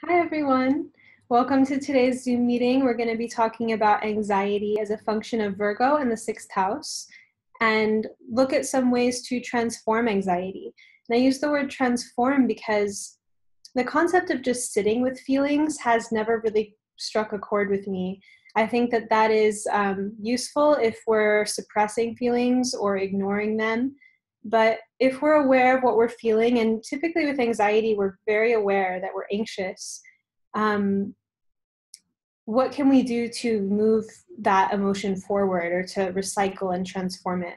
Hi, everyone. Welcome to today's Zoom meeting. We're going to be talking about anxiety as a function of Virgo in the sixth house and look at some ways to transform anxiety. And I use the word transform because the concept of just sitting with feelings has never really struck a chord with me. I think that that is useful if we're suppressing feelings or ignoring them. But if we're aware of what we're feeling, and typically with anxiety, we're very aware that we're anxious, what can we do to move that emotion forward or to recycle and transform it?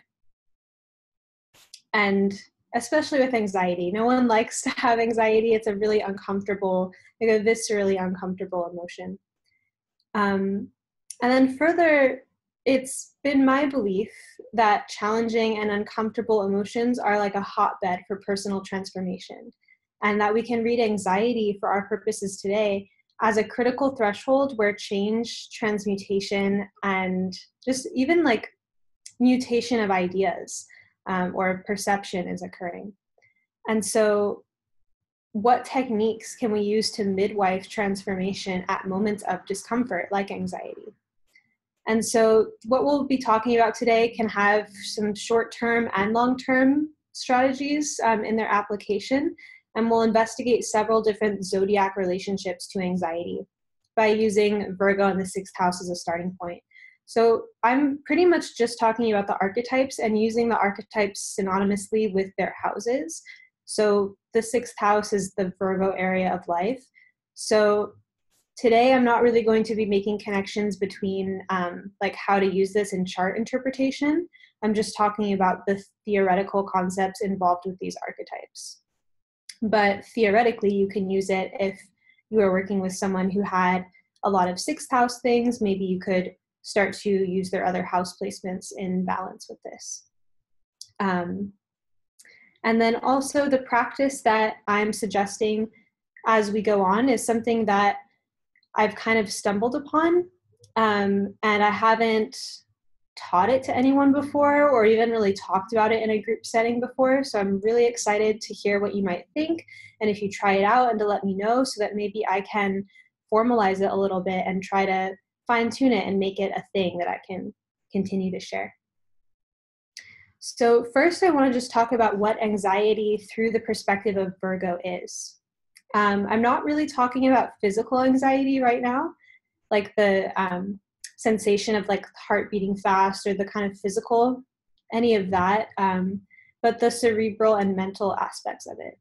And especially with anxiety, no one likes to have anxiety. It's a really uncomfortable, like a viscerally uncomfortable emotion. And then further, it's been my belief that challenging and uncomfortable emotions are like a hotbed for personal transformation, and that we can read anxiety for our purposes today as a critical threshold where change, transmutation, and just even like mutation of ideas or perception is occurring. And so what techniques can we use to midwife transformation at moments of discomfort like anxiety? And so what we'll be talking about today can have some short-term and long-term strategies in their application, and we'll investigate several different zodiac relationships to anxiety by using Virgo in the sixth house as a starting point. So I'm pretty much just talking about the archetypes and using the archetypes synonymously with their houses. So the sixth house is the Virgo area of life. So today, I'm not really going to be making connections between like how to use this in chart interpretation. I'm just talking about the theoretical concepts involved with these archetypes. But theoretically, you can use it if you are working with someone who had a lot of sixth house things. Maybe you could start to use their other house placements in balance with this. And then also the practice that I'm suggesting as we go on is something that I've kind of stumbled upon, and I haven't taught it to anyone before or even really talked about it in a group setting before. So I'm really excited to hear what you might think, and if you try it out, and to let me know so that maybe I can formalize it a little bit and try to fine-tune it and make it a thing that I can continue to share. So first, I want to just talk about what anxiety through the perspective of Virgo is. I'm not really talking about physical anxiety right now, like the sensation of like heart beating fast or the kind of physical, any of that, but the cerebral and mental aspects of it.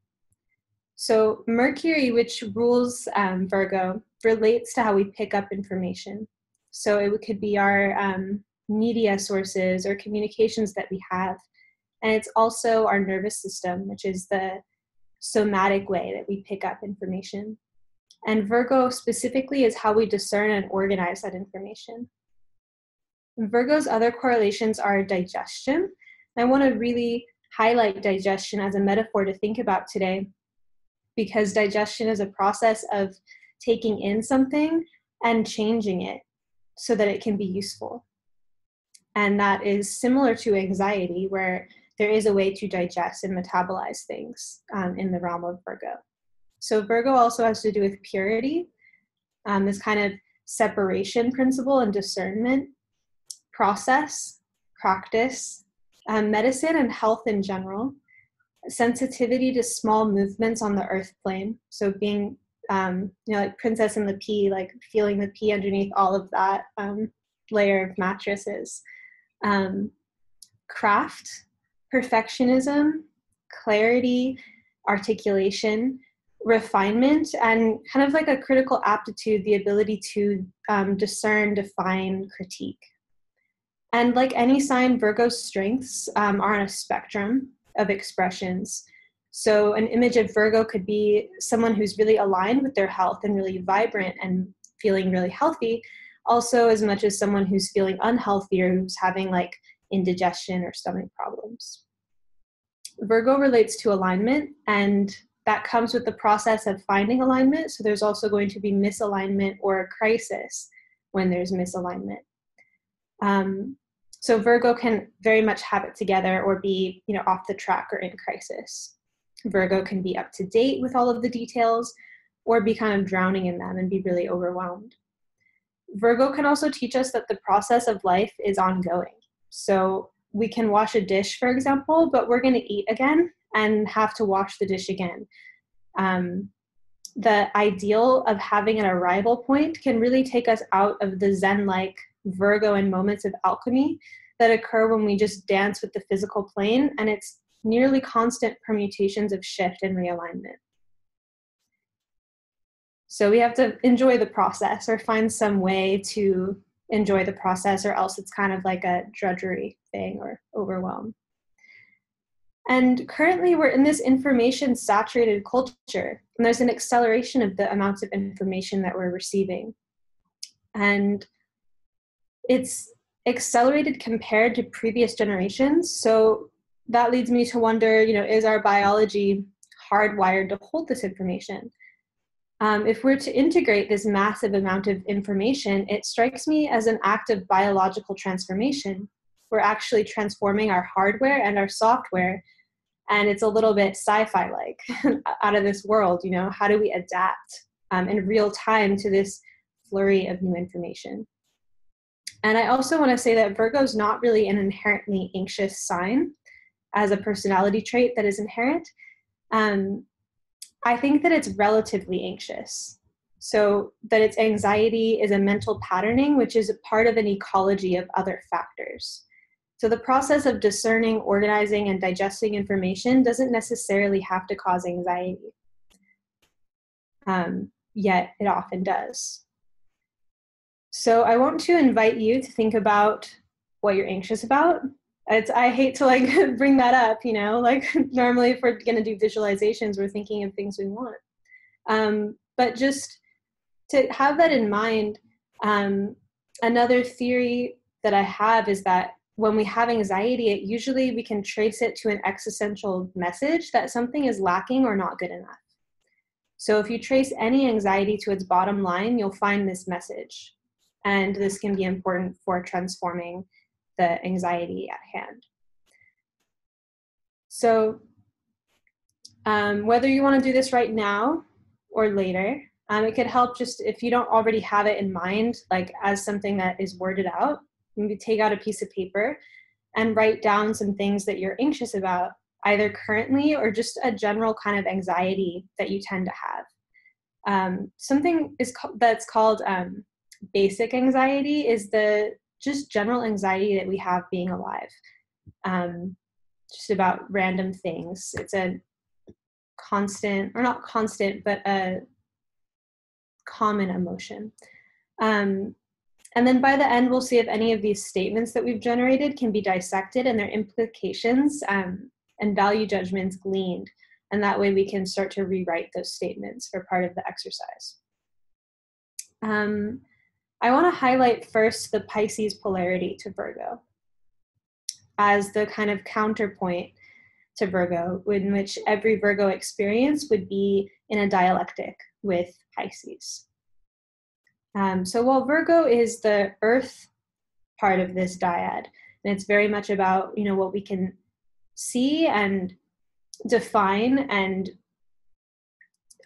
So Mercury, which rules Virgo, relates to how we pick up information. So it could be our media sources or communications that we have. And it's also our nervous system, which is the somatic way that we pick up information. And Virgo specifically is how we discern and organize that information. And Virgo's other correlations are digestion. I want to really highlight digestion as a metaphor to think about today, because digestion is a process of taking in something and changing it so that it can be useful. And that is similar to anxiety, where there is a way to digest and metabolize things in the realm of Virgo. So Virgo also has to do with purity, this kind of separation principle and discernment, process, practice, medicine and health in general, sensitivity to small movements on the earth plane. So being, like Princess and the Pea, like feeling the pea underneath all of that layer of mattresses. Craft, perfectionism, clarity, articulation, refinement, and kind of like a critical aptitude, the ability to discern, define, critique. And like any sign, Virgo's strengths are on a spectrum of expressions. So an image of Virgo could be someone who's really aligned with their health and really vibrant and feeling really healthy, also as much as someone who's feeling unhealthy or who's having like indigestion or stomach problems. Virgo relates to alignment, and that comes with the process of finding alignment. So there's also going to be misalignment or a crisis when there's misalignment. So Virgo can very much have it together or be, off the track or in crisis. Virgo can be up to date with all of the details, or be kind of drowning in them and be really overwhelmed. Virgo can also teach us that the process of life is ongoing. So we can wash a dish, for example, but we're going to eat again and have to wash the dish again. The ideal of having an arrival point can really take us out of the Zen-like Virgo and moments of alchemy that occur when we just dance with the physical plane, and it's nearly constant permutations of shift and realignment. So we have to enjoy the process or find some way to enjoy the process, or else it's kind of like a drudgery thing or overwhelm. And currently we're in this information saturated culture, and there's an acceleration of the amounts of information that we're receiving. And it's accelerated compared to previous generations. So that leads me to wonder, is our biology hardwired to hold this information? If we're to integrate this massive amount of information, it strikes me as an act of biological transformation. We're actually transforming our hardware and our software, and it's a little bit sci-fi-like, out of this world. How do we adapt in real time to this flurry of new information? And I also want to say that Virgo is not really an inherently anxious sign as a personality trait that is inherent. I think that it's relatively anxious. So that its anxiety is a mental patterning, which is a part of an ecology of other factors. So the process of discerning, organizing, and digesting information doesn't necessarily have to cause anxiety. Yet it often does. So I want to invite you to think about what you're anxious about. I hate to bring that up, normally if we're going to do visualizations, we're thinking of things we want. But just to have that in mind, another theory that I have is that when we have anxiety, usually we can trace it to an existential message that something is lacking or not good enough. So if you trace any anxiety to its bottom line, you'll find this message. And this can be important for transforming the anxiety at hand. So whether you want to do this right now or later, it could help just if you don't already have it in mind, as something that is worded out, maybe take out a piece of paper and write down some things that you're anxious about, either currently or just a general kind of anxiety that you tend to have. Something that's called basic anxiety is the just general anxiety that we have being alive, just about random things. It's a constant, or not constant, but a common emotion. And then by the end, we'll see if any of these statements that we've generated can be dissected and their implications and value judgments gleaned. And that way we can start to rewrite those statements for part of the exercise. I want to highlight first the Pisces polarity to Virgo as the kind of counterpoint to Virgo, in which every Virgo experience would be in a dialectic with Pisces. So while Virgo is the earth part of this dyad, and it's very much about, what we can see and define, and,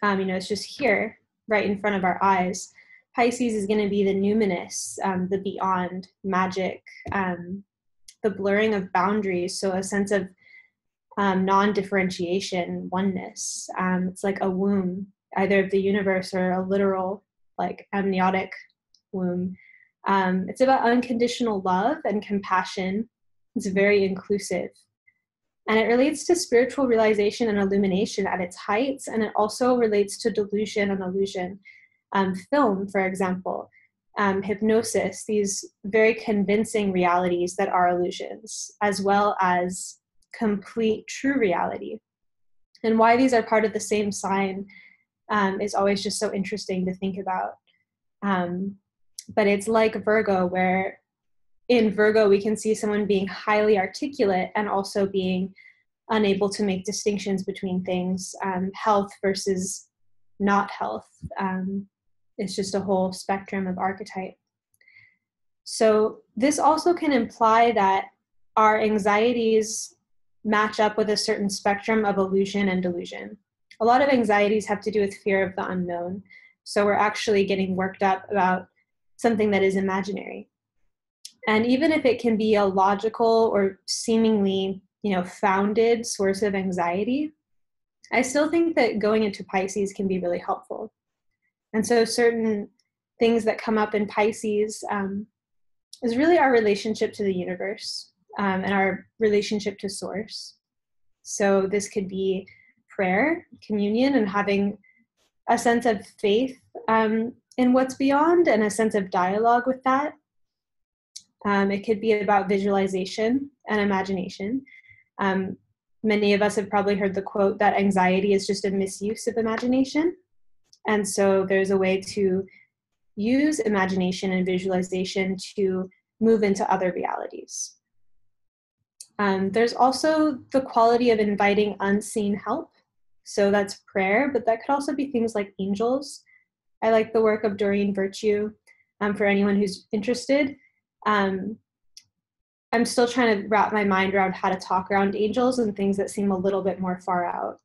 it's just here, right in front of our eyes. Pisces is going to be the numinous, the beyond, magic, the blurring of boundaries, so a sense of non-differentiation, oneness. It's like a womb, either of the universe or a literal, amniotic womb. It's about unconditional love and compassion. It's very inclusive. And it relates to spiritual realization and illumination at its heights, and it also relates to delusion and illusion. Film, for example, hypnosis, these very convincing realities that are illusions, as well as complete true reality. And why these are part of the same sign is always just so interesting to think about. But it's like Virgo, where in Virgo we can see someone being highly articulate and also being unable to make distinctions between things, health versus not health. It's just a whole spectrum of archetype. So this also can imply that our anxieties match up with a certain spectrum of illusion and delusion. a lot of anxieties have to do with fear of the unknown. So we're actually getting worked up about something that is imaginary. And even if it can be a logical or seemingly, founded source of anxiety, I still think that going into Pisces can be really helpful. And so certain things that come up in Pisces is really our relationship to the universe and our relationship to source. So this could be prayer, communion, and having a sense of faith in what's beyond and a sense of dialogue with that. It could be about visualization and imagination. Many of us have probably heard the quote that anxiety is just a misuse of imagination. And so there's a way to use imagination and visualization to move into other realities. There's also the quality of inviting unseen help. So that's prayer, but that could also be things like angels. I like the work of Doreen Virtue for anyone who's interested. I'm still trying to wrap my mind around how to talk around angels and things that seem a little bit more far out.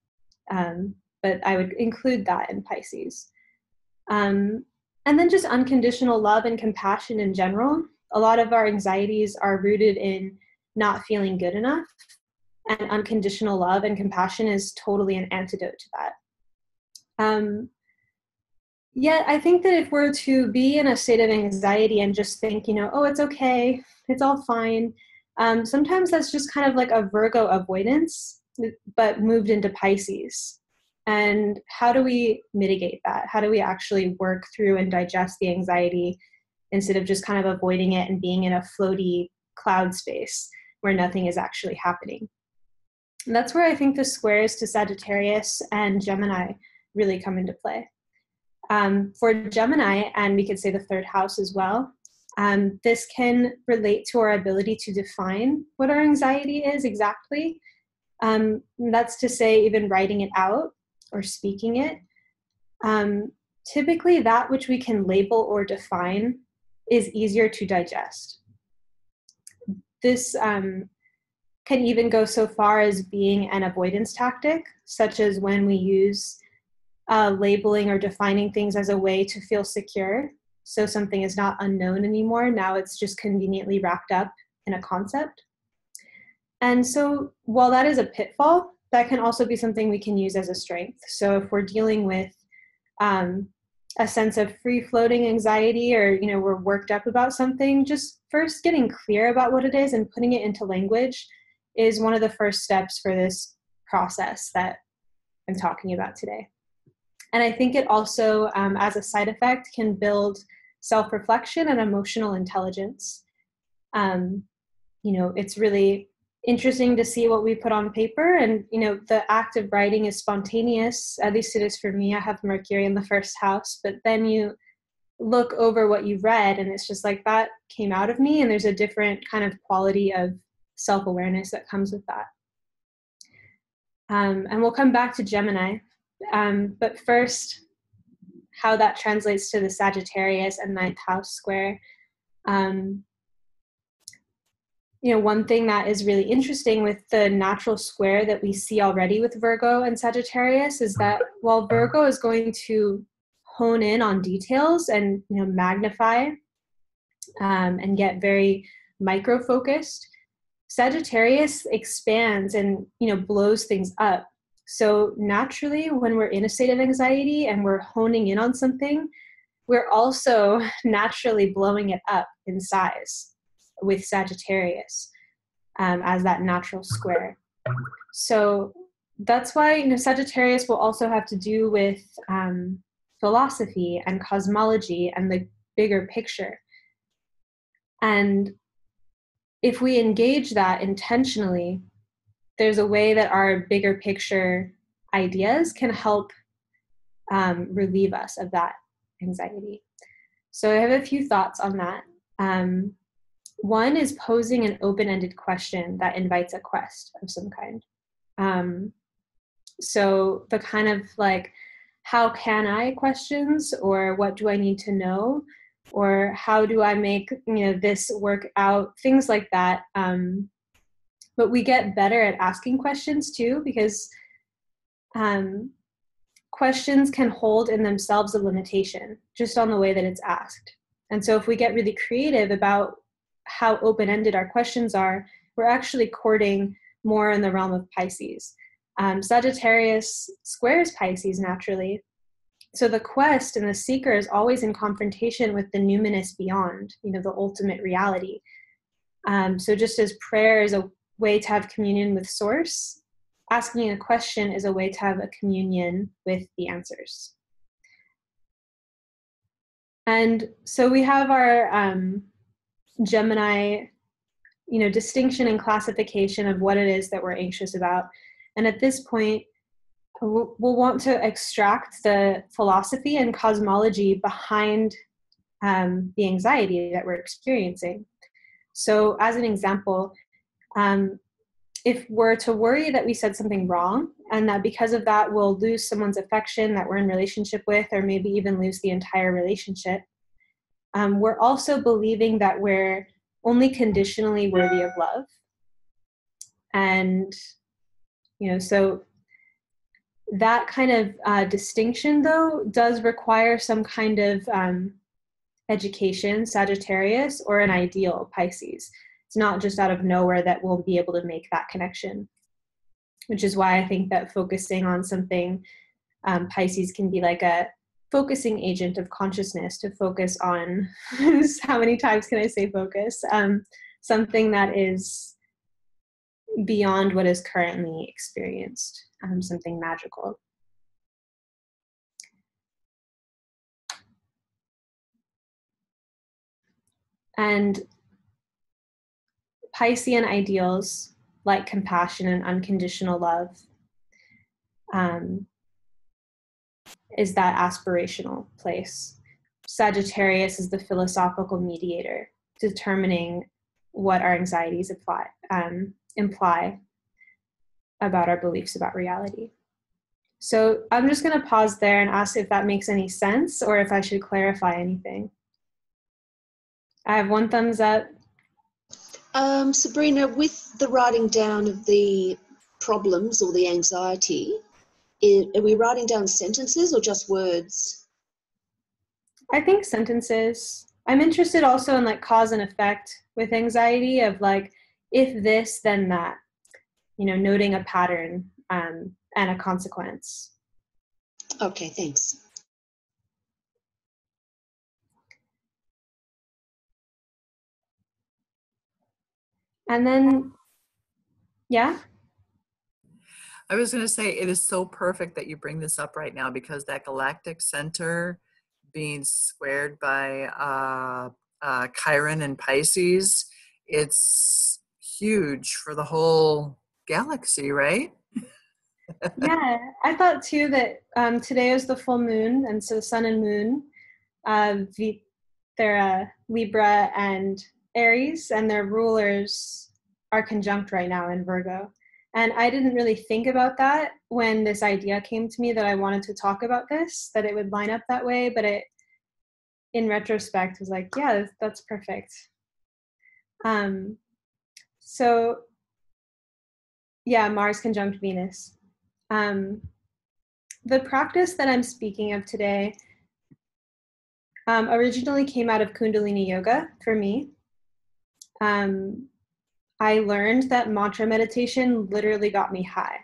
But I would include that in Pisces. And then just unconditional love and compassion in general. A lot of our anxieties are rooted in not feeling good enough. And unconditional love and compassion is totally an antidote to that. Yet I think that if we're to be in a state of anxiety and just think, oh, it's okay, it's all fine, sometimes that's just kind of like a Virgo avoidance, but moved into Pisces. And how do we mitigate that? How do we actually work through and digest the anxiety instead of just kind of avoiding it and being in a floaty cloud space where nothing is actually happening? And that's where I think the squares to Sagittarius and Gemini really come into play. For Gemini, and we could say the third house as well, this can relate to our ability to define what our anxiety is exactly. That's to say, even writing it out or speaking it. Typically, that which we can label or define is easier to digest. This can even go so far as being an avoidance tactic, such as when we use labeling or defining things as a way to feel secure. So something is not unknown anymore. Now it's just conveniently wrapped up in a concept. And so while that is a pitfall, that can also be something we can use as a strength. So if we're dealing with a sense of free-floating anxiety, or we're worked up about something, just first getting clear about what it is and putting it into language is one of the first steps for this process that I'm talking about today. And I think it also, as a side effect, can build self-reflection and emotional intelligence. It's really interesting to see what we put on paper, and the act of writing is spontaneous. At least it is for me. I have Mercury in the first house, but then you look over what you've read and it's just like, that came out of me, and there's a different kind of quality of self-awareness that comes with that. And we'll come back to Gemini, but first, how that translates to the Sagittarius and ninth house square. One thing that is really interesting with the natural square that we see already with Virgo and Sagittarius is that while Virgo is going to hone in on details and magnify and get very micro-focused, Sagittarius expands and blows things up. So naturally, when we're in a state of anxiety and we're honing in on something, we're also naturally blowing it up in size with Sagittarius as that natural square. So that's why Sagittarius will also have to do with philosophy and cosmology and the bigger picture. And if we engage that intentionally, there's a way that our bigger picture ideas can help relieve us of that anxiety. So I have a few thoughts on that. One is posing an open-ended question that invites a quest of some kind. So the kind of like, how can I questions, or what do I need to know, or how do I make this work out, things like that. But we get better at asking questions too, because questions can hold in themselves a limitation just on the way that it's asked. And so if we get really creative about how open-ended our questions are, we're actually courting more in the realm of Pisces. Sagittarius squares Pisces naturally. So the quest and the seeker is always in confrontation with the numinous beyond, the ultimate reality. So just as prayer is a way to have communion with Source, asking a question is a way to have a communion with the answers. And so we have our Gemini, distinction and classification of what it is that we're anxious about. And at this point, we'll want to extract the philosophy and cosmology behind the anxiety that we're experiencing. So as an example, if we're to worry that we said something wrong and that because of that we'll lose someone's affection that we're in relationship with, or maybe even lose the entire relationship, we're also believing that we're only conditionally worthy of love. And, so that kind of distinction, though, does require some kind of education, Sagittarius, or an ideal, Pisces. It's not just out of nowhere that we'll be able to make that connection, which is why I think that focusing on something, Pisces can be like a focusing agent of consciousness, to focus on, how many times can I say focus? Something that is beyond what is currently experienced, something magical. And Piscean ideals, like compassion and unconditional love, is that aspirational place. Sagittarius is the philosophical mediator, determining what our anxieties imply about our beliefs about reality. So I'm just going to pause there and ask if that makes any sense, or if I should clarify anything. I have one thumbs up. Sabrina, with the writing down of the problems or the anxiety, are we writing down sentences or just words? I think sentences. I'm interested also in like cause and effect with anxiety, of like, if this, then that, noting a pattern and a consequence. Okay, thanks. And then, yeah? I was going to say, it is so perfect that you bring this up right now, because that galactic center being squared by Chiron and Pisces, it's huge for the whole galaxy, right? Yeah, I thought too that today is the full moon, and so sun and moon, they're Libra and Aries, and their rulers are conjunct right now in Virgo. And I didn't really think about that when this idea came to me that I wanted to talk about this, that it would line up that way, but it, in retrospect, was like, yeah, that's perfect. So yeah, Mars conjunct Venus. The practice that I'm speaking of today originally came out of Kundalini Yoga for me. I learned that mantra meditation literally got me high.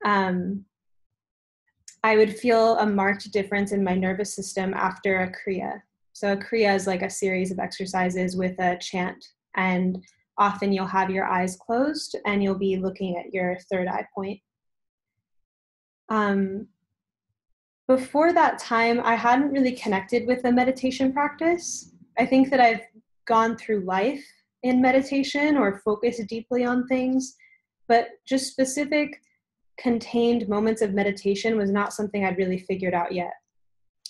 I would feel a marked difference in my nervous system after a Kriya. So a Kriya is like a series of exercises with a chant, and often you'll have your eyes closed and you'll be looking at your third eye point. Before that time, I hadn't really connected with the meditation practice. I think that I've gone through life in meditation or focused deeply on things, but just specific contained moments of meditation was not something I'd really figured out yet.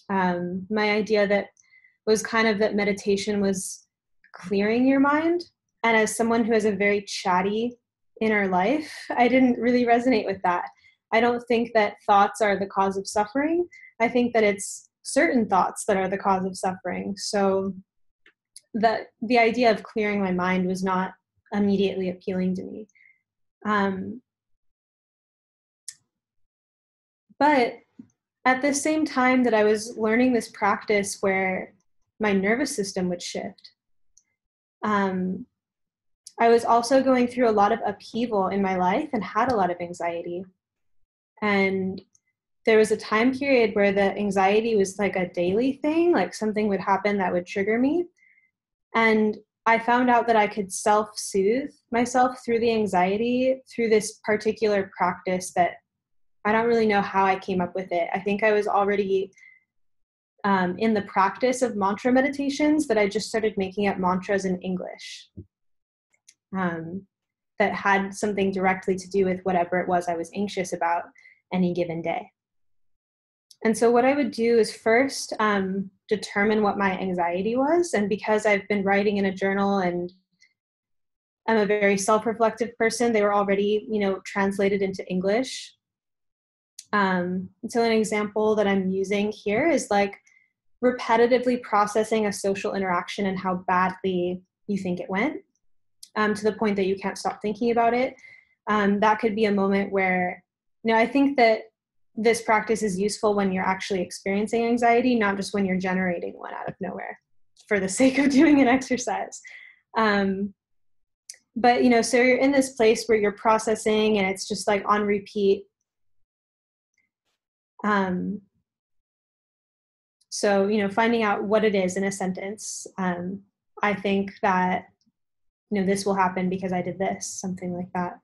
My idea that was kind of that meditation was clearing your mind. And as someone who has a very chatty inner life, I didn't really resonate with that. I don't think that thoughts are the cause of suffering. I think that it's certain thoughts that are the cause of suffering. So the idea of clearing my mind was not immediately appealing to me. But at the same time that I was learning this practice where my nervous system would shift, I was also going through a lot of upheaval in my life and had a lot of anxiety. And there was a time period where the anxiety was like a daily thing, like something would happen that would trigger me. And I found out that I could self-soothe myself through the anxiety through this particular practice that I don't really know how I came up with it. I think I was already in the practice of mantra meditations, that I just started making up mantras in English that had something directly to do with whatever it was I was anxious about any given day. And so what I would do is first determine what my anxiety was. And because I've been writing in a journal and I'm a very self-reflective person, they were already, translated into English. So an example that I'm using here is like repetitively processing a social interaction and how badly you think it went, to the point that you can't stop thinking about it. That could be a moment where, I think that this practice is useful when you're actually experiencing anxiety, not just when you're generating one out of nowhere for the sake of doing an exercise. But, so you're in this place where you're processing and it's just like on repeat. So, finding out what it is in a sentence, I think that, this will happen because I did this, something like that.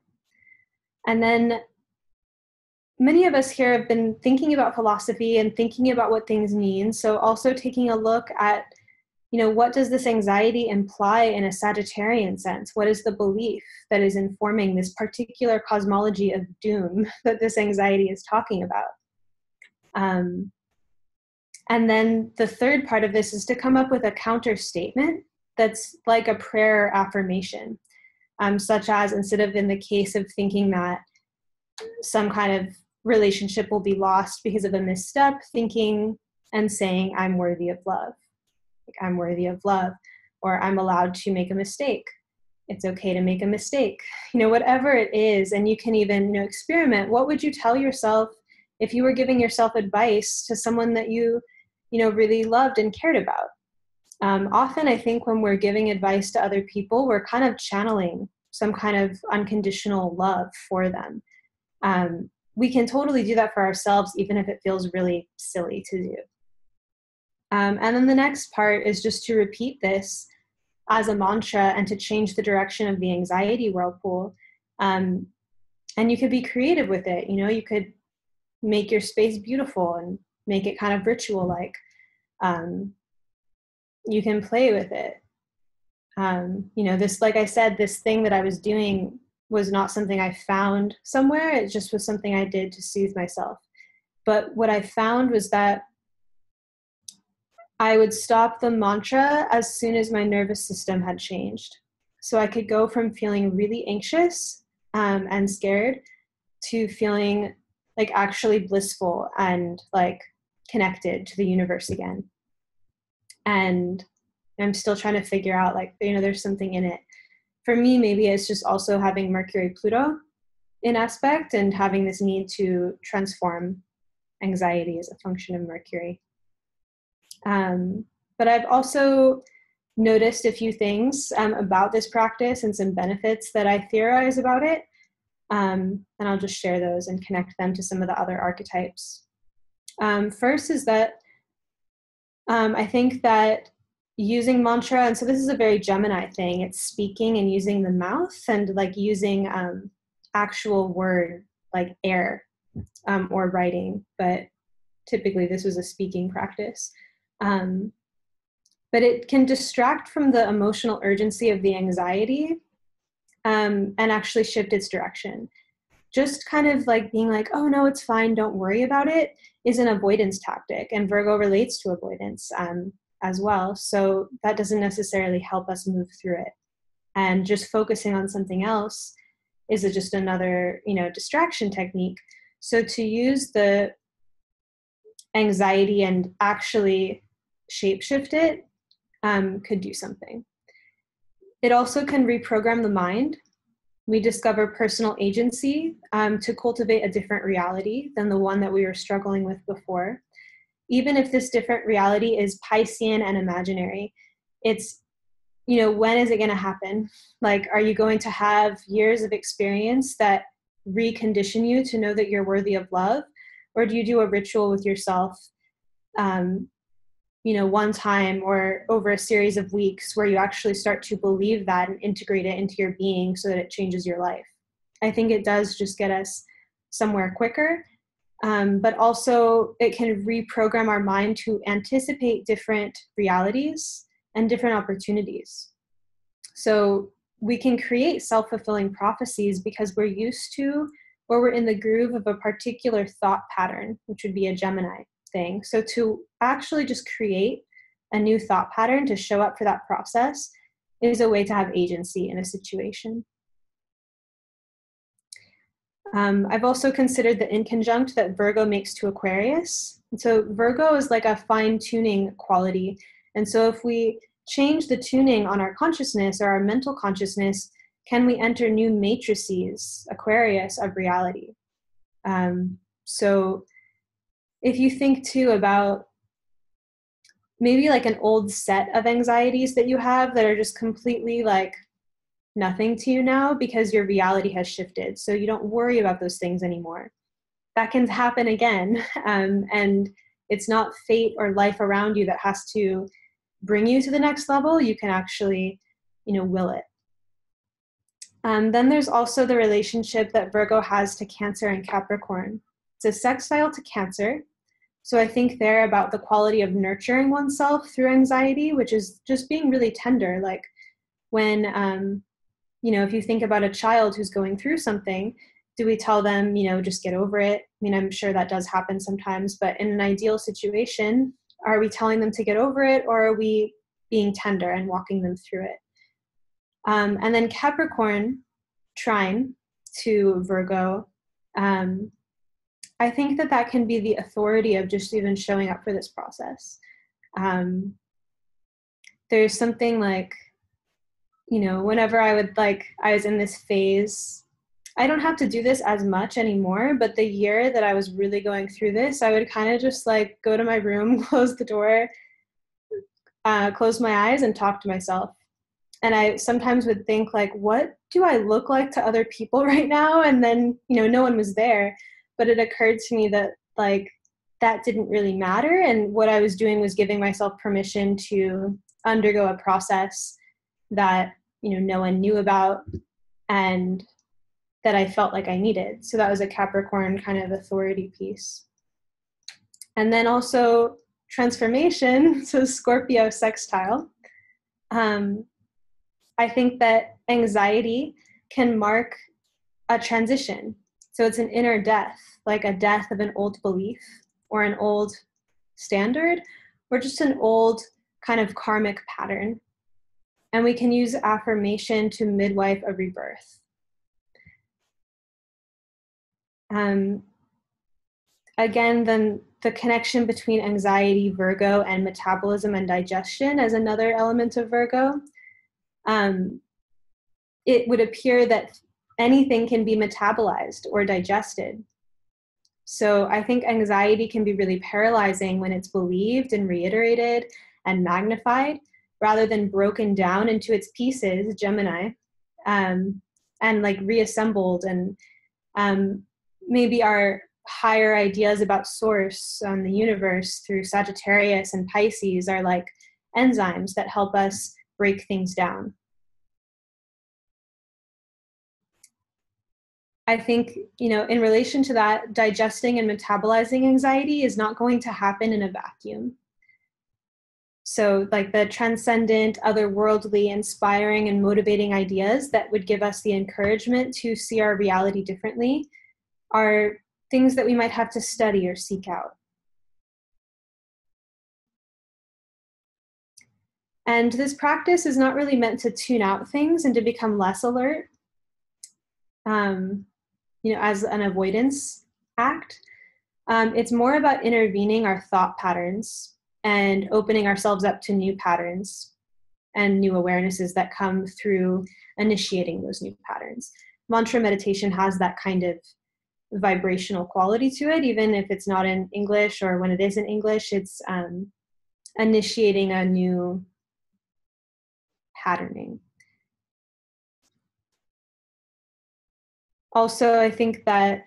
And then many of us here have been thinking about philosophy and thinking about what things mean. So also taking a look at, what does this anxiety imply in a Sagittarian sense? What is the belief that is informing this particular cosmology of doom that this anxiety is talking about? And then the third part of this is to come up with a counter statement that's like a prayer affirmation, such as, instead of in the case of thinking that some kind of relationship will be lost because of a misstep, thinking and saying, I'm worthy of love. Like, I'm worthy of love, or I'm allowed to make a mistake. It's okay to make a mistake. Whatever it is, and you can even, experiment. What would you tell yourself if you were giving yourself advice to someone that you really loved and cared about? Often I think when we're giving advice to other people, we're kind of channeling some kind of unconditional love for them. We can totally do that for ourselves, even if it feels really silly to do. And then the next part is just to repeat this as a mantra and to change the direction of the anxiety whirlpool. And you could be creative with it. You could make your space beautiful and make it kind of ritual-like. You can play with it. This, like I said, this thing that I was doing was not something I found somewhere. It just was something I did to soothe myself. But what I found was that I would stop the mantra as soon as my nervous system had changed. So I could go from feeling really anxious and scared to feeling like actually blissful and like connected to the universe again. And I'm still trying to figure out, like, there's something in it. For me, maybe it's just also having Mercury Pluto in aspect and having this need to transform anxiety as a function of Mercury. But I've also noticed a few things about this practice and some benefits that I theorize about it. And I'll just share those and connect them to some of the other archetypes. First is that I think that using mantra, and so this is a very Gemini thing, it's speaking and using the mouth and like using actual word like air or writing, but typically this was a speaking practice. But it can distract from the emotional urgency of the anxiety and actually shift its direction. Just kind of like being like, oh no, it's fine, don't worry about it, is an avoidance tactic. And Virgo relates to avoidance as well. So that doesn't necessarily help us move through it. And just focusing on something else is just another, distraction technique. So to use the anxiety and actually shapeshift it could do something. It also can reprogram the mind. We discover personal agency to cultivate a different reality than the one that we were struggling with before. Even if this different reality is Piscean and imaginary, it's, when is it going to happen? Like, are you going to have years of experience that recondition you to know that you're worthy of love? Or do you do a ritual with yourself, one time or over a series of weeks where you actually start to believe that and integrate it into your being so that it changes your life? I think it does just get us somewhere quicker, but also it can reprogram our mind to anticipate different realities and different opportunities. So we can create self-fulfilling prophecies because we're used to, or we're in the groove of a particular thought pattern, which would be a Gemini thing. So to actually just create a new thought pattern to show up for that process is a way to have agency in a situation. I've also considered the inconjunct that Virgo makes to Aquarius. And so Virgo is like a fine-tuning quality. And so if we change the tuning on our consciousness or our mental consciousness, can we enter new matrices, Aquarius, of reality? So if you think too about maybe like an old set of anxieties that you have that are just completely like nothing to you now because your reality has shifted. So you don't worry about those things anymore. That can happen again. And it's not fate or life around you that has to bring you to the next level. You can actually, will it. Then there's also the relationship that Virgo has to Cancer and Capricorn. It's a sextile to Cancer. So I think they're about the quality of nurturing oneself through anxiety, which is just being really tender. Like when, if you think about a child who's going through something, do we tell them, just get over it? I mean, I'm sure that does happen sometimes, but in an ideal situation, are we telling them to get over it, or are we being tender and walking them through it? And then Capricorn, trine to Virgo, I think that can be the authority of just even showing up for this process. There's something like, whenever I was in this phase, I don't have to do this as much anymore, but the year that I was really going through this, I would kind of just like go to my room, close the door, close my eyes and talk to myself. And I sometimes would think like, what do I look like to other people right now? And then, no one was there, but it occurred to me that like, that didn't really matter. And what I was doing was giving myself permission to undergo a process that, no one knew about and that I felt like I needed. So that was a Capricorn kind of authority piece. And then also transformation, so Scorpio sextile. I think that anxiety can mark a transition. So it's an inner death, like a death of an old belief or an old standard or just an old kind of karmic pattern. And we can use affirmation to midwife a rebirth. Again, then the connection between anxiety, Virgo, and metabolism and digestion as another element of Virgo. It would appear that anything can be metabolized or digested. So I think anxiety can be really paralyzing when it's believed and reiterated and magnified rather than broken down into its pieces, Gemini, and like reassembled, and maybe our higher ideas about source, the universe through Sagittarius and Pisces are like enzymes that help us break things down. I think, in relation to that, digesting and metabolizing anxiety is not going to happen in a vacuum. So like the transcendent, otherworldly, inspiring, and motivating ideas that would give us the encouragement to see our reality differently are things that we might have to study or seek out. And this practice is not really meant to tune out things and to become less alert, as an avoidance act. It's more about intervening our thought patterns and opening ourselves up to new patterns and new awarenesses that come through initiating those new patterns. mantra meditation has that kind of vibrational quality to it, even if it's not in English, or when it is in English, it's initiating a new patterning. Also, I think that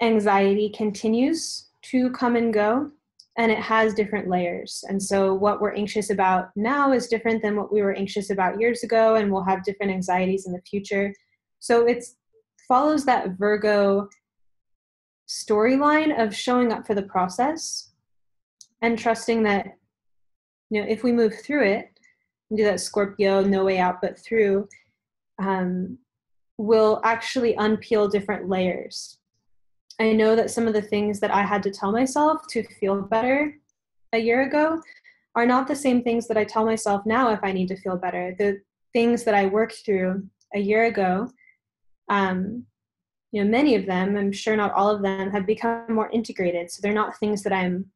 anxiety continues to come and go, and it has different layers. And so what we're anxious about now is different than what we were anxious about years ago, and we'll have different anxieties in the future. So it follows that Virgo storyline of showing up for the process and trusting that, if we move through it and do that Scorpio, no way out but through, we'll actually unpeel different layers. I know that some of the things that I had to tell myself to feel better a year ago are not the same things that I tell myself now if I need to feel better. The things that I worked through a year ago, many of them, I'm sure not all of them, have become more integrated. So they're not things that I'm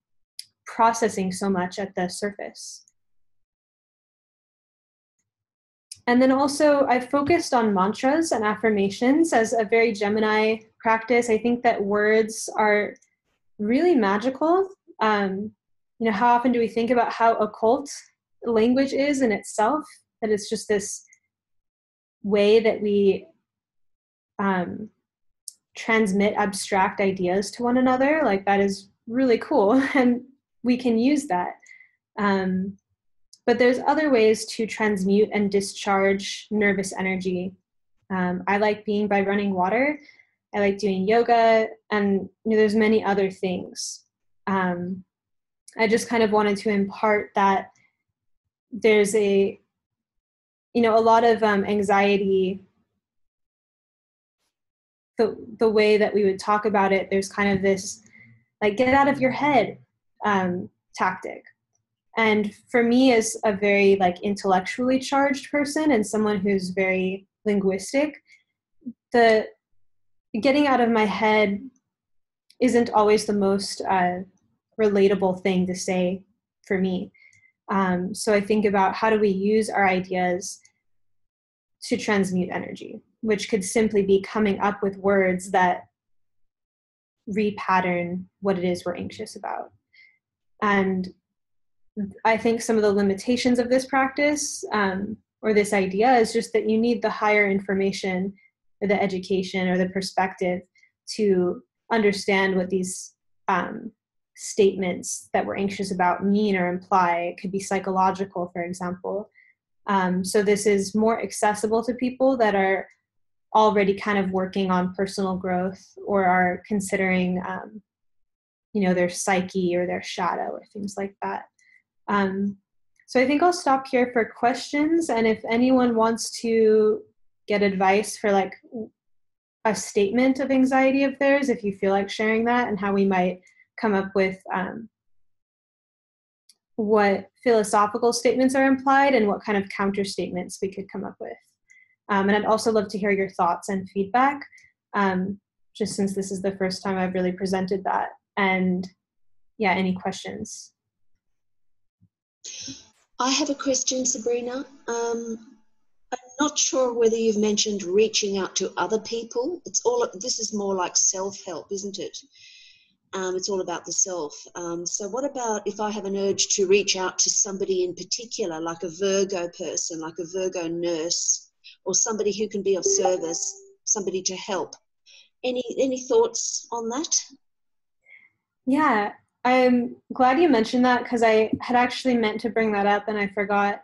processing so much at the surface. And then also I focused on mantras and affirmations as a very Gemini practice. I think that words are really magical. How often do we think about how occult language is in itself? That it's just this way that we transmit abstract ideas to one another. Like, that is really cool, and we can use that. But there's other ways to transmute and discharge nervous energy. I like being by running water. I like doing yoga, and there's many other things. I just kind of wanted to impart that there's a lot of anxiety. The way that we would talk about it, there's kind of this like get out of your head tactic. And for me, as a very like intellectually charged person and someone who's very linguistic, the getting out of my head isn't always the most relatable thing to say for me. So I think about how do we use our ideas to transmute energy, which could simply be coming up with words that repattern what it is we're anxious about. And I think some of the limitations of this practice or this idea is just that you need the higher information or the education or the perspective to understand what these statements that we're anxious about mean or imply. It could be psychological, for example. So this is more accessible to people that are already kind of working on personal growth or are considering, their psyche or their shadow or things like that. So I think I'll stop here for questions. And if anyone wants to get advice for like a statement of anxiety of theirs, if you feel like sharing that, and how we might come up with what philosophical statements are implied and what kind of counter statements we could come up with. And I'd also love to hear your thoughts and feedback, just since this is the first time I've really presented that. And yeah, any questions? I have a question, Sabrina. I'm not sure whether you've mentioned reaching out to other people. This is more like self-help, isn't it? It's all about the self. So what about if I have an urge to reach out to somebody in particular, like a Virgo person, like a Virgo nurse, or somebody who can be of service, somebody to help? Any thoughts on that? Yeah, I'm glad you mentioned that, because I had actually meant to bring that up and I forgot.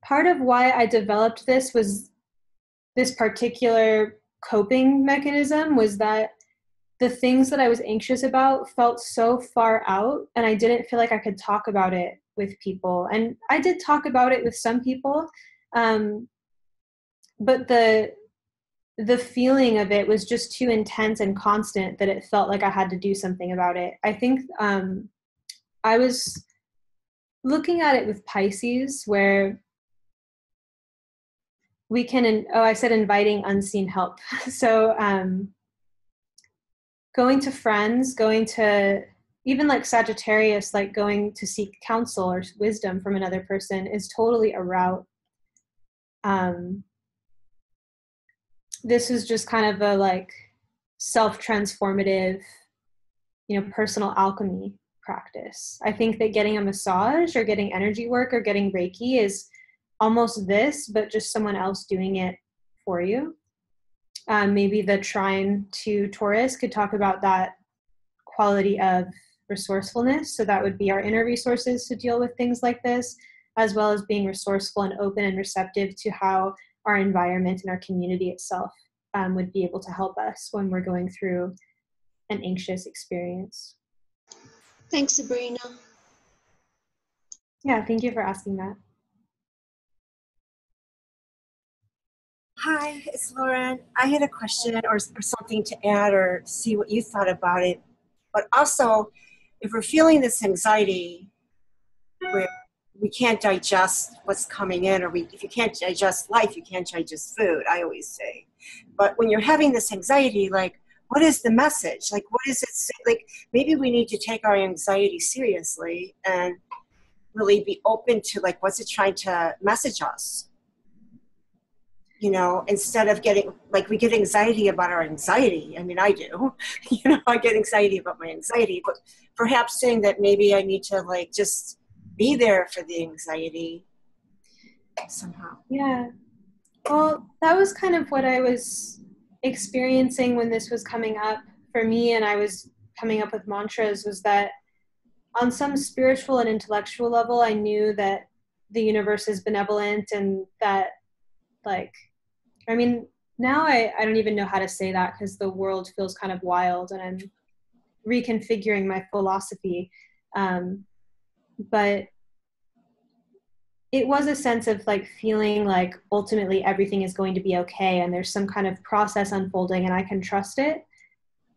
Part of why I developed this particular coping mechanism was that the things that I was anxious about felt so far out, and I didn't feel like I could talk about it with people. And I did talk about it with some people, but the feeling of it was just too intense and constant that it felt like I had to do something about it. I think I was looking at it with Pisces, where we can, I said inviting unseen help. So going to friends, going to even like Sagittarius, like going to seek counsel or wisdom from another person is totally a route. this is just kind of a like self-transformative, personal alchemy practice. I think that getting a massage or getting energy work or getting Reiki is almost this, but just someone else doing it for you. Maybe the trine to Taurus could talk about that quality of resourcefulness. So that would be our inner resources to deal with things like this, as well as being resourceful and open and receptive to how our environment and our community itself would be able to help us when we're going through an anxious experience. Thanks, Sabrina. Yeah, thank you for asking that. Hi, it's Lauren. I had a question or something to add or see what you thought about it. But also, if we're feeling this anxiety where we can't digest what's coming in, or if you can't digest life, you can't digest food, I always say. But when you're having this anxiety, like, what is the message? Like, what is it say? Like, maybe we need to take our anxiety seriously and really be open to, like, what's it trying to message us? Instead of getting, like, we get anxiety about our anxiety. I mean, I do, I get anxiety about my anxiety, but perhaps saying that maybe I need to, like, just be there for the anxiety somehow. Yeah. Well, that was kind of what I was experiencing when this was coming up for me, and I was coming up with mantras, was that on some spiritual and intellectual level, I knew that the universe is benevolent and that, like, I mean, now I don't even know how to say that because the world feels kind of wild and I'm reconfiguring my philosophy. But it was a sense of like feeling like ultimately everything is going to be okay and there's some kind of process unfolding and I can trust it.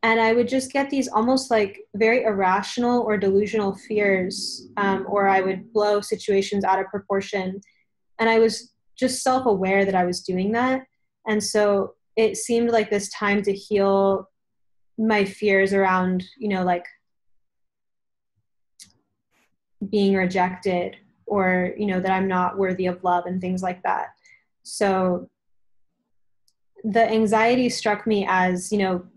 And I would just get these almost like very irrational or delusional fears, or I would blow situations out of proportion. And I was just self-aware that I was doing that. And so it seemed like this time to heal my fears around, like being rejected or, that I'm not worthy of love and things like that. So the anxiety struck me as,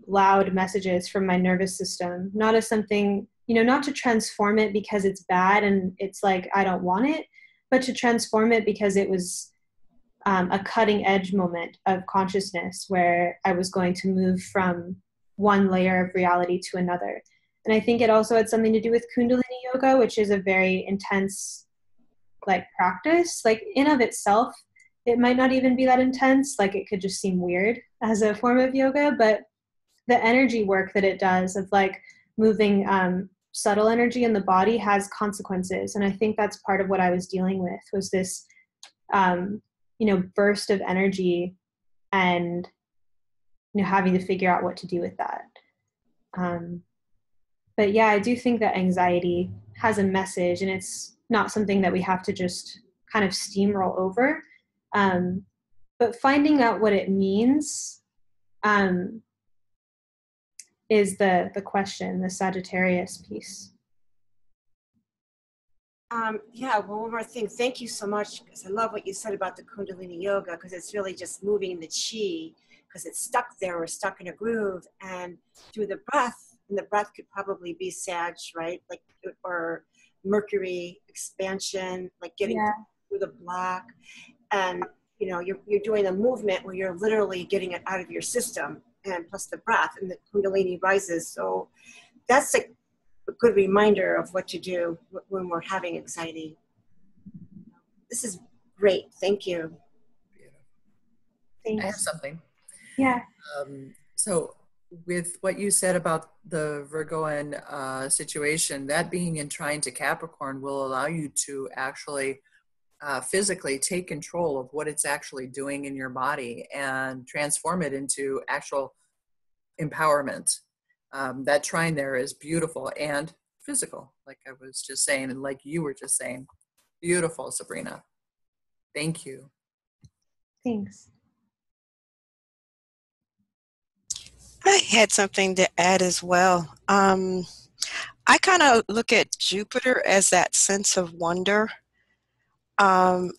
loud messages from my nervous system, not as something, not to transform it because it's bad and it's like, I don't want it, but to transform it because it was a cutting edge moment of consciousness where I was going to move from one layer of reality to another. And I think it also had something to do with Kundalini yoga, which is a very intense like practice. Like in of itself, it might not even be that intense. Like it could just seem weird as a form of yoga, but the energy work that it does of like moving subtle energy in the body has consequences. And I think that's part of what I was dealing with was this burst of energy and, having to figure out what to do with that. But yeah, I do think that anxiety has a message and it's not something that we have to just kind of steamroll over. But finding out what it means is the question, the Sagittarius piece. Yeah, well, one more thing. Thank you so much, because I love what you said about the Kundalini yoga, because it's really just moving the chi, because it's stuck there, we're stuck in a groove, and through the breath, and the breath could probably be Sag, right? Like, or Mercury expansion, like getting through the block, and you're doing a movement where you're literally getting it out of your system, and plus the breath, and the Kundalini rises. So that's like a good reminder of what to do when we're having anxiety. This is great. Thank you. Thanks. I have something. Yeah. So with what you said about the Virgoan situation, that being in trine to Capricorn will allow you to actually physically take control of what it's actually doing in your body and transform it into actual empowerment. That trine there is beautiful and physical, like I was just saying, and like you were just saying. Beautiful, Sabrina. Thank you. Thanks. I had something to add as well. I kind of look at Jupiter as that sense of wonder. And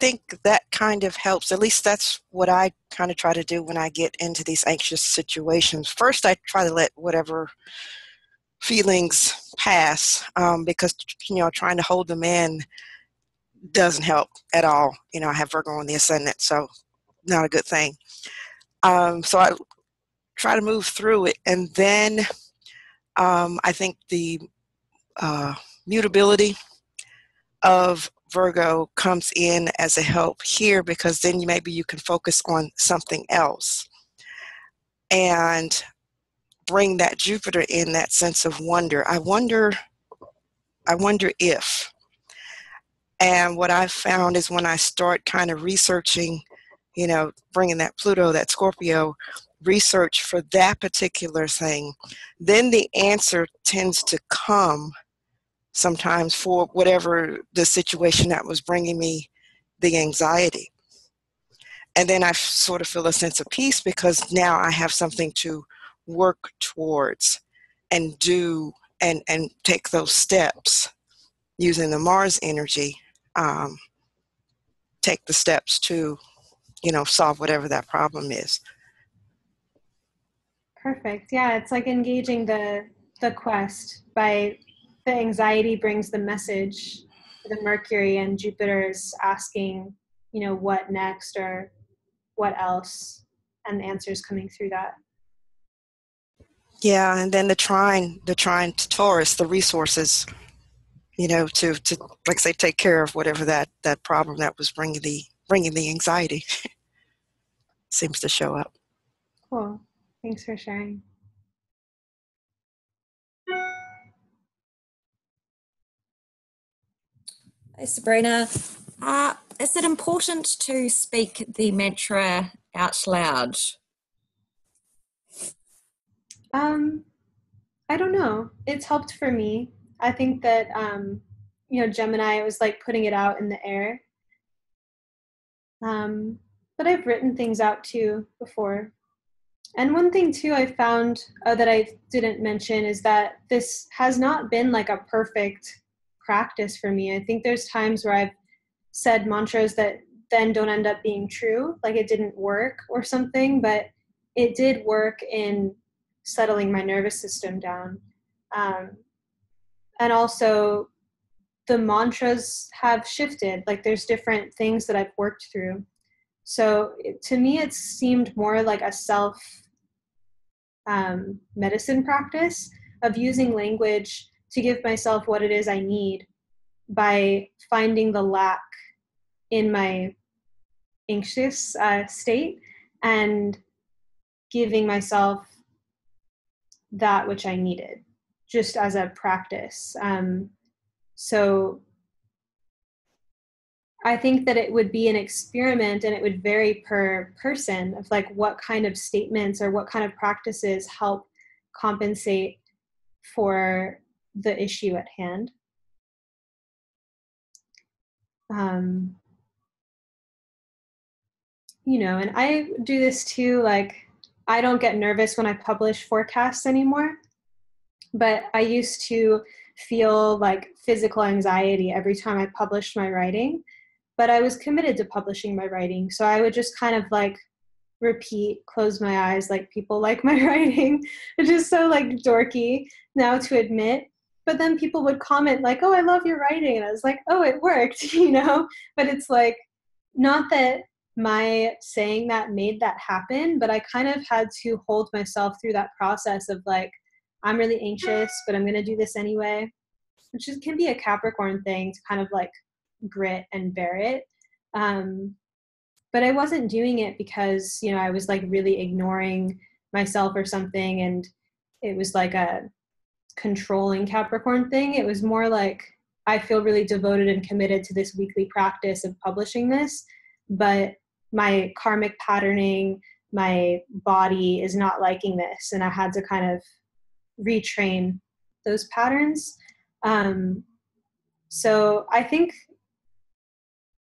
think that kind of helps. At least that's what I kind of try to do when I get into these anxious situations. First, I try to let whatever feelings pass, because, trying to hold them in doesn't help at all. I have Virgo on the ascendant, so not a good thing. So I try to move through it. And then I think the mutability of Virgo comes in as a help here, because then maybe you can focus on something else and bring that Jupiter in, that sense of wonder. I wonder if. And what I've found is when I start kind of researching, bringing that Pluto, that Scorpio research for that particular thing, then the answer tends to come sometimes for whatever the situation that was bringing me the anxiety. And then I sort of feel a sense of peace, because now I have something to work towards and do and take those steps using the Mars energy, take the steps to, solve whatever that problem is. Perfect. Yeah, it's like engaging the quest. By the anxiety brings the message. The Mercury and Jupiter's asking, what next or what else, and the answers coming through that. Yeah, and then the trine to Taurus, the resources, to like I say, take care of whatever that problem that was bringing the anxiety seems to show up. Cool. Thanks for sharing. Hey, Sabrina. Is it important to speak the mantra out loud? I don't know. It's helped for me. I think that, Gemini was like putting it out in the air. But I've written things out too before. And one thing too I found that I didn't mention is that this has not been like a perfect practice for me. I think there's times where I've said mantras that then don't end up being true, like it didn't work or something, but it did work in settling my nervous system down. And also the mantras have shifted, like there's different things that I've worked through. So to me, it seemed more like a self medicine practice of using language to give myself what it is I need by finding the lack in my anxious state and giving myself that which I needed, just as a practice. So I think that it would be an experiment, and it would vary per person of like what kind of statements or what kind of practices help compensate for the issue at hand. And I do this too, like I don't get nervous when I publish forecasts anymore, but I used to feel like physical anxiety every time I published my writing, but I was committed to publishing my writing. So I would just kind of like repeat, close my eyes, like people like my writing, which is so like dorky now to admit. But then people would comment like, oh, I love your writing. And I was like, oh, it worked, but it's like, not that my saying that made that happen, but I kind of had to hold myself through that process of like, I'm really anxious, but I'm going to do this anyway, which can be a Capricorn thing to kind of like grit and bear it. But I wasn't doing it because, I was like really ignoring myself or something, and it was like a controlling Capricorn thing. It was more like, I feel really devoted and committed to this weekly practice of publishing this, but my karmic patterning, my body is not liking this, and I had to kind of retrain those patterns. So I think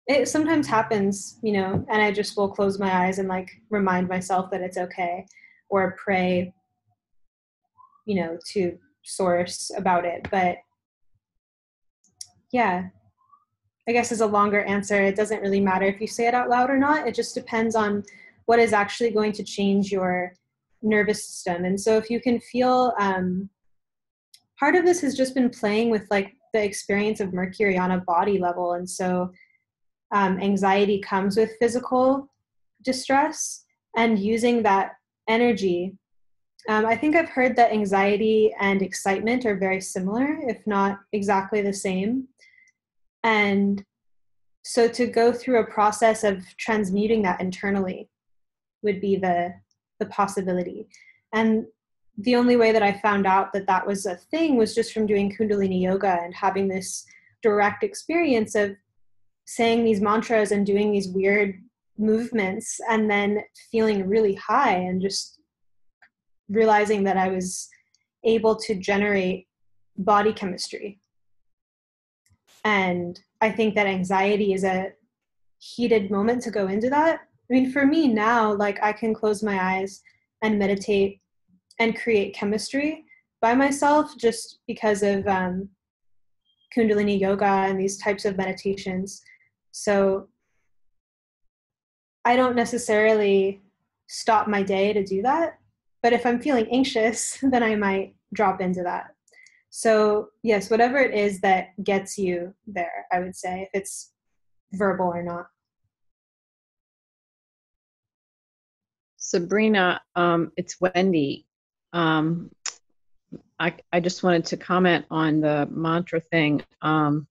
it sometimes happens, and I just will close my eyes and like remind myself that it's okay, or pray, to source about it. But yeah, I guess is a longer answer. It doesn't really matter if you say it out loud or not. It just depends on what is actually going to change your nervous system. And so if you can feel, part of this has just been playing with like the experience of Mercury on a body level. And so anxiety comes with physical distress, and using that energy. I think I've heard that anxiety and excitement are very similar, if not exactly the same. And so to go through a process of transmuting that internally would be the possibility. And the only way that I found out that that was a thing was just from doing Kundalini yoga and having this direct experience of saying these mantras and doing these weird movements and then feeling really high and just realizing that I was able to generate body chemistry. And I think that anxiety is a heated moment to go into that. I mean, for me now, like I can close my eyes and meditate and create chemistry by myself just because of Kundalini yoga and these types of meditations. So I don't necessarily stop my day to do that, but if I'm feeling anxious, then I might drop into that. So yes, whatever it is that gets you there, I would say, if it's verbal or not. Sabrina, it's Wendy. I just wanted to comment on the mantra thing. And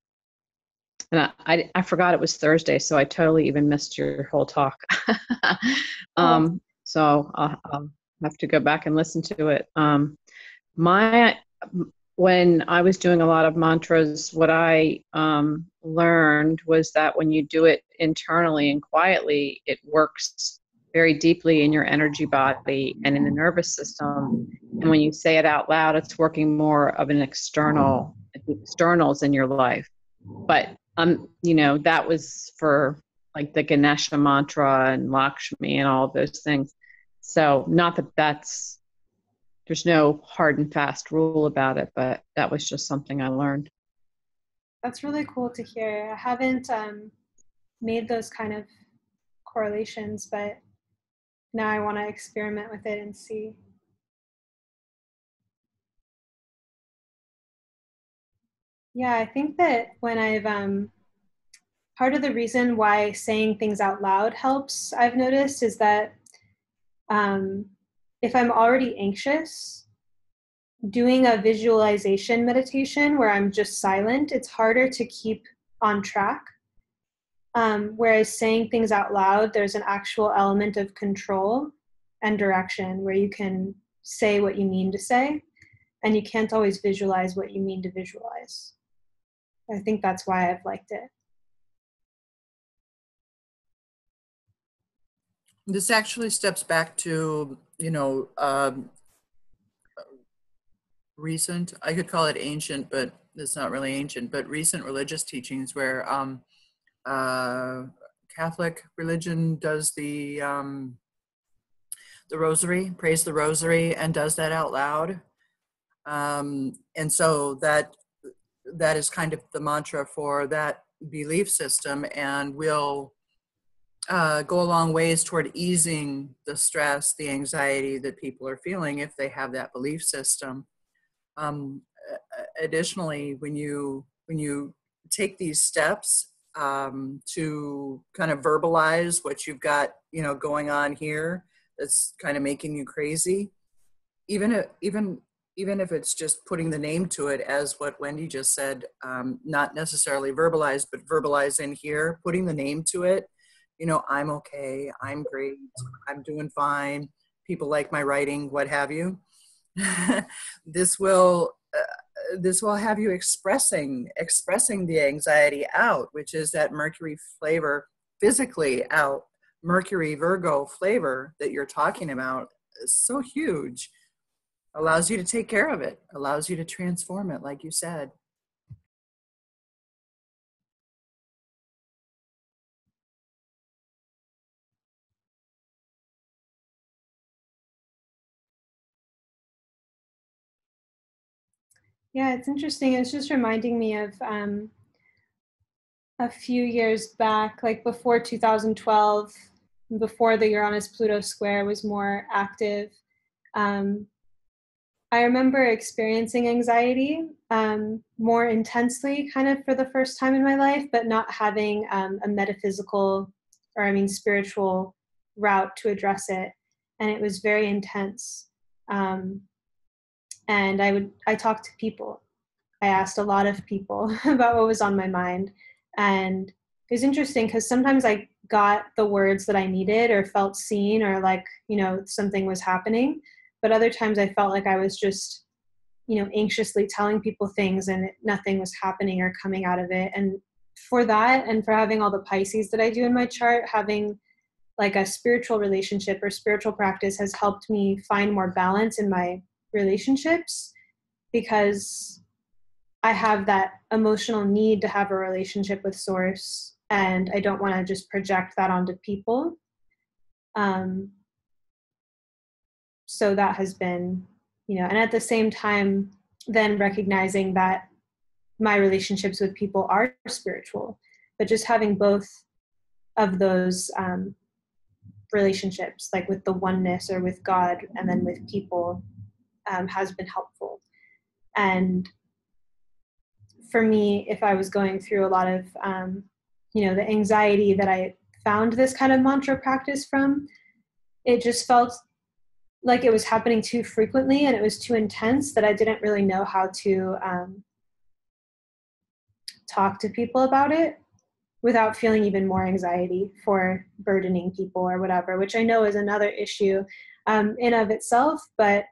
I forgot it was Thursday, so I totally even missed your whole talk. So I'll have to go back and listen to it. When I was doing a lot of mantras, what I learned was that when you do it internally and quietly, it works very deeply in your energy body and in the nervous system. And when you say it out loud, it's working more of an externals in your life. But that was for like the Ganesha mantra and Lakshmi and all of those things. So not that there's no hard and fast rule about it, but that was just something I learned. That's really cool to hear. I haven't made those kind of correlations, but now I want to experiment with it and see. Yeah, I think that when I've, part of the reason why saying things out loud helps, I've noticed, is that if I'm already anxious, doing a visualization meditation where I'm just silent, it's harder to keep on track. Whereas saying things out loud, there's an actual element of control and direction where you can say what you mean to say, and you can't always visualize what you mean to visualize. I think that's why I've liked it. This actually steps back to, recent, I could call it ancient, but it's not really ancient, but recent religious teachings where Catholic religion does the rosary, prays the rosary, and does that out loud. And so that is kind of the mantra for that belief system, and will go a long ways toward easing the stress, the anxiety that people are feeling if they have that belief system. Additionally, when you take these steps to kind of verbalize what you've got, going on here, that's kind of making you crazy, even if it's just putting the name to it, as what Wendy just said, not necessarily verbalize, but verbalize in here, putting the name to it. I'm okay, I'm great, I'm doing fine, people like my writing, what have you. This will have you expressing the anxiety out, which is that Mercury flavor, physically out. Mercury Virgo flavor that you're talking about is so huge. Allows you to take care of it, allows you to transform it, like you said. Yeah, it's interesting. It's just reminding me of a few years back, like before 2012, before the Uranus-Pluto square was more active. I remember experiencing anxiety more intensely kind of for the first time in my life, but not having a metaphysical or spiritual route to address it. And it was very intense. And I talked to people. I asked a lot of people about what was on my mind. And it was interesting because sometimes I got the words that I needed or felt seen or like, something was happening. But other times I felt like I was just, anxiously telling people things and nothing was happening or coming out of it. And for that, and for having all the Pisces that I do in my chart, having like a spiritual relationship or spiritual practice has helped me find more balance in my relationships, because I have that emotional need to have a relationship with Source, and I don't want to just project that onto people. So that has been, and at the same time, then recognizing that my relationships with people are spiritual, but just having both of those relationships, like with the oneness or with God and then with people, has been helpful. And for me, if I was going through a lot of, the anxiety that I found this kind of mantra practice from, it just felt like it was happening too frequently and it was too intense that I didn't really know how to talk to people about it without feeling even more anxiety for burdening people or whatever, which I know is another issue in of itself. But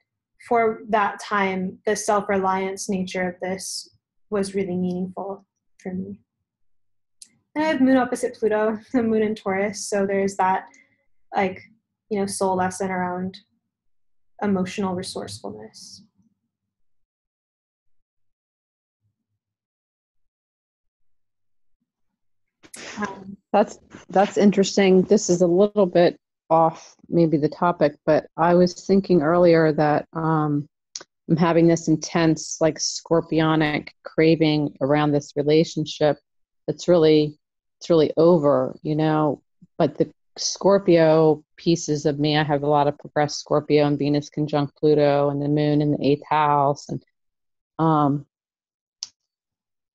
for that time, the self-reliance nature of this was really meaningful for me. And I have moon opposite Pluto, the moon in Taurus. So there's that soul lesson around emotional resourcefulness. That's interesting. This is a little bit off maybe the topic, but I was thinking earlier that I'm having this intense scorpionic craving around this relationship it's really over, but the Scorpio pieces of me, I have a lot of progressed Scorpio and Venus conjunct Pluto and the moon in the 8th house. And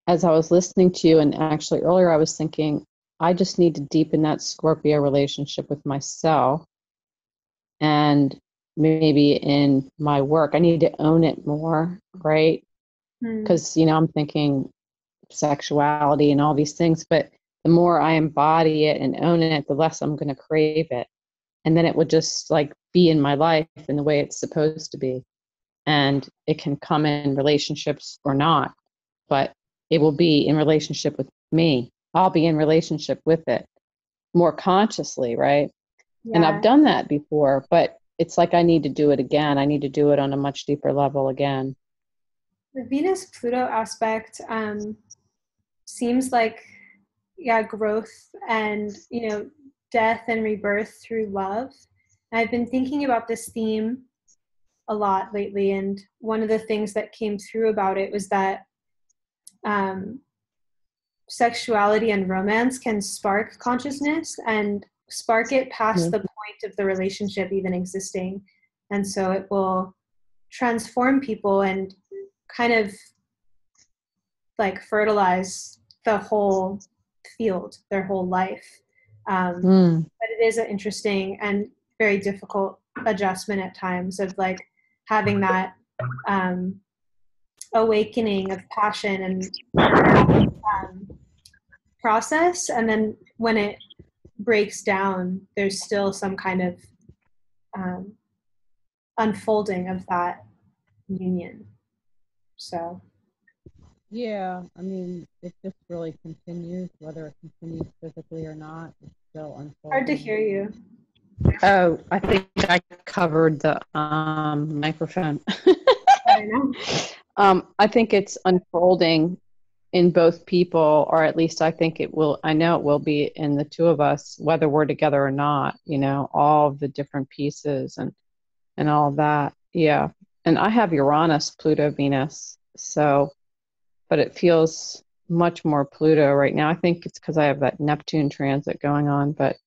as I was listening to you, and actually earlier I was thinking, I just need to deepen that Scorpio relationship with myself. And maybe in my work, I need to own it more, right? Because, I'm thinking sexuality and all these things, but the more I embody it and own it, the less I'm going to crave it. And then it would just be in my life in the way it's supposed to be. And it can come in relationships or not, but it will be in relationship with me. I'll be in relationship with it more consciously, right? Yeah. And I've done that before, but it's like I need to do it again. I need to do it on a much deeper level again. The Venus-Pluto aspect seems like, growth and, death and rebirth through love. And I've been thinking about this theme a lot lately. And one of the things that came through about it was that sexuality and romance can spark consciousness and spark it past the point of the relationship even existing. And so it will transform people and kind of fertilize the whole field, their whole life. But it is an interesting and very difficult adjustment at times of having that awakening of passion and process, and then when it breaks down, there's still some kind of unfolding of that union. So yeah, I mean, it just really continues, whether it continues physically or not. It's still unfolding. Hard to hear you. Oh, I think I covered the microphone. I know. I think it's unfolding in both people, or at least I think it will. I know it will be in the two of us, whether we're together or not. All of the different pieces and all that. Yeah, and I have Uranus, Pluto, Venus. So, but it feels much more Pluto right now. I think it's because I have that Neptune transit going on, but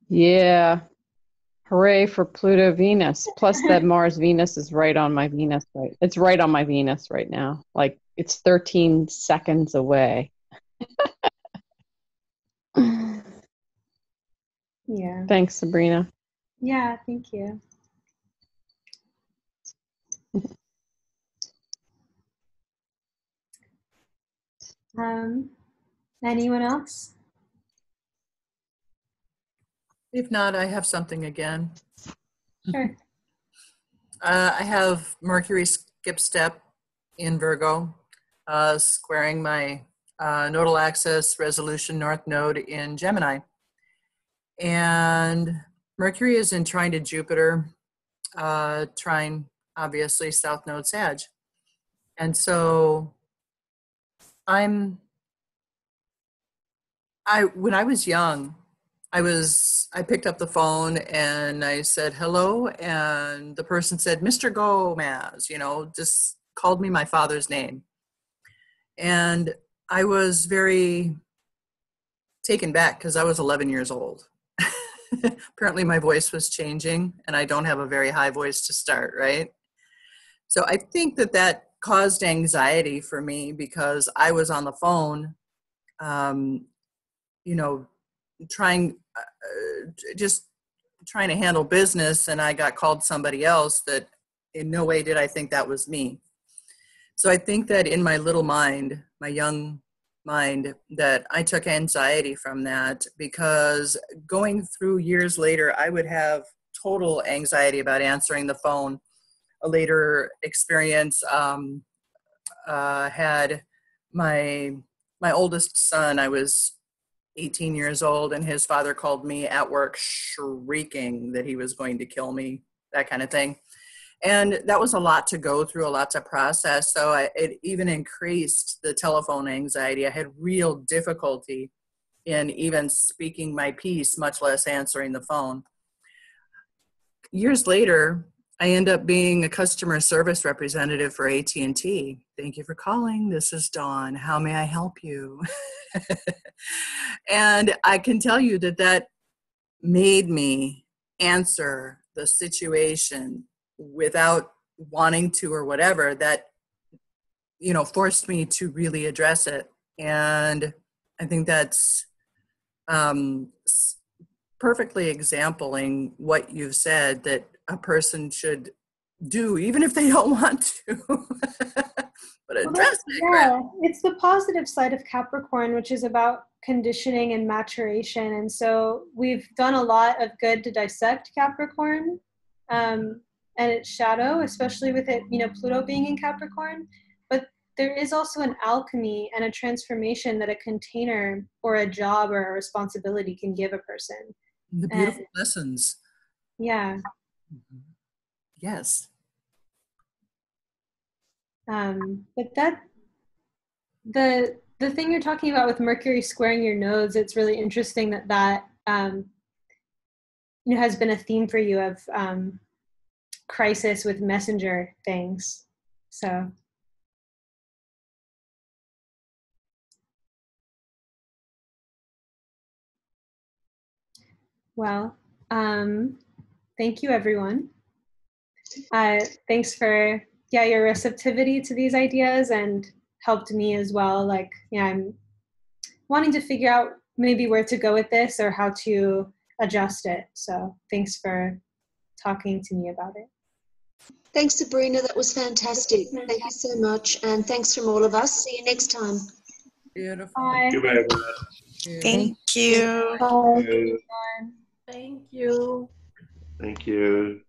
yeah, hooray for Pluto Venus. Plus that Mars Venus is right on my Venus, right? It's right on my Venus right now. Like it's 13 seconds away. Yeah. Thanks, Sabrina. Yeah, thank you. Anyone else? If not, I have something again. Sure. I have Mercury skip step in Virgo, squaring my nodal axis resolution north node in Gemini. And Mercury is in trine to Jupiter, trine, obviously, south node Sag. And so when I was young, I picked up the phone and I said, hello. And the person said, Mr. Gomez, just called me my father's name. And I was very taken back because I was 11 years old. Apparently my voice was changing and I don't have a very high voice to start, right? So I think that caused anxiety for me because I was on the phone, just trying to handle business, and I got called somebody else that in no way did I think that was me. So I think that in my little mind, my young mind, that I took anxiety from that, because going through years later, I would have total anxiety about answering the phone. A later experience had my oldest son. I was 18 years old, and his father called me at work shrieking that he was going to kill me, that kind of thing. And that was a lot to go through, a lot to process. So it even increased the telephone anxiety. I had real difficulty in even speaking my piece, much less answering the phone. Years later, I end up being a customer service representative for AT&T. Thank you for calling. This is Dawn. How may I help you? And I can tell you that made me answer the situation without wanting to or whatever, that, forced me to really address it. And I think that's perfectly exempling what you've said, that a person should do, even if they don't want to. But address it. Yeah, it's the positive side of Capricorn, which is about conditioning and maturation. And so we've done a lot of good to dissect Capricorn and its shadow, especially with it, Pluto being in Capricorn. But there is also an alchemy and a transformation that a container or a job or a responsibility can give a person. The beautiful lessons. Yeah. Mm-hmm. Yes. But the thing you're talking about with Mercury squaring your nodes, it's really interesting that has been a theme for you of crisis with messenger things. So. Well, thank you, everyone. Thanks for your receptivity to these ideas, and helped me as well. I'm wanting to figure out maybe where to go with this or how to adjust it. So thanks for talking to me about it. Thanks, Sabrina. That was fantastic. Thank you so much. And thanks from all of us. See you next time. Beautiful. Bye. Thank you very much. Thank you. Bye. Thank you. Thank you. Thank you.